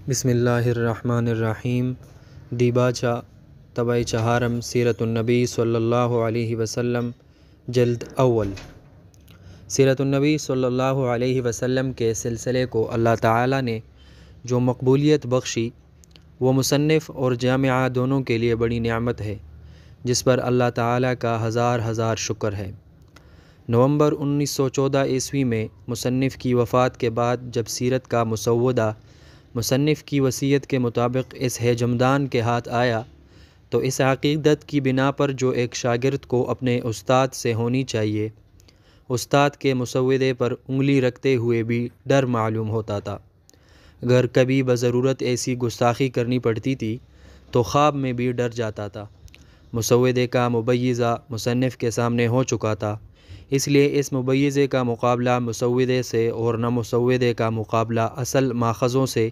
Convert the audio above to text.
بسم اللہ الرحمن الرحیم دیباچہ طبع چہارم سیرت النبی صلی اللہ علیہ وسلم جلد اول۔ سیرت النبی صلی اللہ علیہ وسلم کے سلسلے کو اللہ تعالیٰ نے جو مقبولیت بخشی وہ مصنف اور جامعہ دونوں کے لیے بڑی نعمت ہے، جس پر اللہ تعالیٰ کا ہزار ہزار شکر ہے۔ نومبر 1914 عیسوی میں مصنف کی وفات کے بعد جب سیرت کا مسودہ مصنف کی وصیت کے مطابق اس ہیجمدان کے ہاتھ آیا تو اس عقیدت کی بنا پر جو ایک شاگرد کو اپنے استاد سے ہونی چاہیے، استاد کے مسودے پر انگلی رکھتے ہوئے بھی ڈر معلوم ہوتا تھا۔ اگر کبھی بضرورت ایسی گستاخی کرنی پڑتی تھی تو خواب میں بھی ڈر جاتا تھا۔ مسودے کا مبیضہ مصنف کے سامنے ہو چکا تھا، اس لیے اس مبیضے کا مقابلہ مسودے سے اور نہ مسودے کا مقابلہ اصل ماخذوں سے